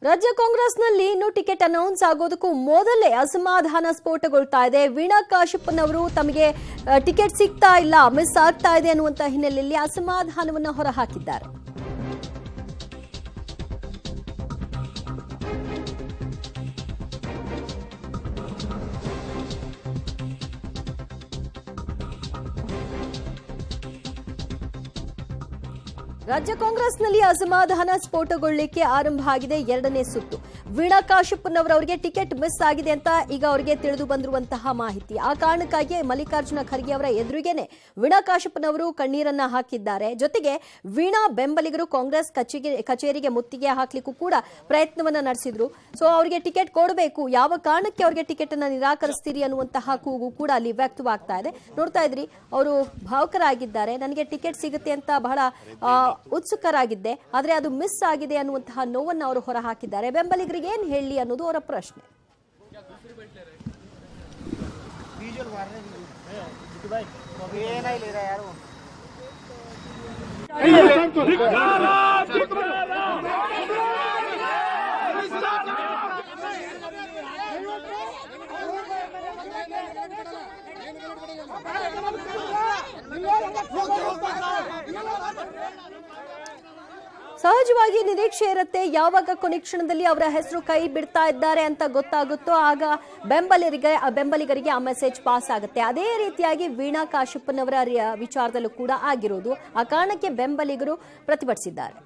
ರಾಜ್ಯ ಕಾಂಗ್ರೆಸ್ನಲ್ಲಿ ಇನ್ನು ಟಿಕೆಟ್ ಅನೌನ್ಸ್ ಆಗೋದಕ್ಕೂ ಮೊದಲೇ ಅಸಮಾಧಾನ ಸ್ಫೋಟಗೊಳ್ತಾ ಇದೆ. ವೀಣಾ ಕಾಶಪ್ಪನವರು ತಮಗೆ ಟಿಕೆಟ್ ಸಿಗ್ತಾ ಇಲ್ಲ, ಮಿಸ್ ಆಗ್ತಾ ಇದೆ ಅನ್ನುವಂತ ಹಿನ್ನೆಲೆಯಲ್ಲಿ ಅಸಮಾಧಾನವನ್ನು ಹೊರಹಾಕಿದ್ದಾರೆ. ರಾಜ್ಯ ಕಾಂಗ್ರೆಸ್ನಲ್ಲಿ ಅಸಮಾಧಾನ ಸ್ಫೋಟಗೊಳ್ಳಲಿಕ್ಕೆ ಆರಂಭ ಆಗಿದೆ. ಎರಡನೇ ಸುತ್ತು ವೀಣಾ ಕಾಶಪ್ಪನವರಿಗೆ ಟಿಕೆಟ್ ಮಿಸ್ ಆಗಿದೆ ಅಂತ ಈಗ ಅವರಿಗೆ ತಿಳಿದು ಬಂದಿರುವಂತಹ ಮಾಹಿತಿ. ಆ ಕಾರಣಕ್ಕಾಗಿ ಮಲ್ಲಿಕಾರ್ಜುನ ಖರ್ಗೆ ಅವರ ಎದುರಿಗೇನೆ ವೀಣಾ ಕಾಶಪ್ಪನವರು ಕಣ್ಣೀರನ್ನ ಹಾಕಿದ್ದಾರೆ. ಜೊತೆಗೆ ವೀಣಾ ಬೆಂಬಲಿಗರು ಕಾಂಗ್ರೆಸ್ ಕಚೇರಿಗೆ ಮುತ್ತಿಗೆ ಹಾಕ್ಲಿಕ್ಕೂ ಕೂಡ ಪ್ರಯತ್ನವನ್ನ ನಡೆಸಿದ್ರು. ಸೊ ಅವರಿಗೆ ಟಿಕೆಟ್ ಕೊಡಬೇಕು, ಯಾವ ಕಾರಣಕ್ಕೆ ಅವರಿಗೆ ಟಿಕೆಟ್ ಅನ್ನ ನಿರಾಕರಿಸ್ತೀರಿ ಅನ್ನುವಂತಹ ಕೂಗು ಕೂಡ ಅಲ್ಲಿ ವ್ಯಕ್ತವಾಗ್ತಾ ಇದೆ. ನೋಡ್ತಾ ಇದ್ರಿ, ಅವರು ಭಾವುಕರಾಗಿದ್ದಾರೆ. ನನಗೆ ಟಿಕೆಟ್ ಸಿಗುತ್ತೆ ಅಂತ ಬಹಳ ಉತ್ಸುಕರಾಗಿದ್ದೆ, ಆದ್ರೆ ಅದು ಮಿಸ್ ಆಗಿದೆ ಅನ್ನುವಂತಹ ನೋವನ್ನು ಅವರು ಹೊರ ಹಾಕಿದ್ದಾರೆ. ಬೆಂಬಲಿಗರಿಗೆ ಏನ್ ಹೇಳಿ ಅನ್ನೋದು ಅವರ ಪ್ರಶ್ನೆ. ಸಹಜವಾಗಿ ನಿರೀಕ್ಷೆ ಇರುತ್ತೆ, ಯಾವಾಗ ಕೊನೆ ಕ್ಷಣದಲ್ಲಿ ಅವರ ಹೆಸರು ಕೈ ಬಿಡ್ತಾ ಇದ್ದಾರೆ ಅಂತ ಗೊತ್ತಾಗುತ್ತೋ ಆಗ ಬೆಂಬಲಿಗರಿಗೆ ಆ ಮೆಸೇಜ್ ಪಾಸ್ ಆಗುತ್ತೆ. ಅದೇ ರೀತಿಯಾಗಿ ವೀಣಾ ಕಾಶಪ್ಪನವರ ವಿಚಾರದಲ್ಲೂ ಕೂಡ ಆಗಿರೋದು. ಆ ಕಾರಣಕ್ಕೆ ಬೆಂಬಲಿಗರು ಪ್ರತಿಭಟಿಸಿದ್ದಾರೆ.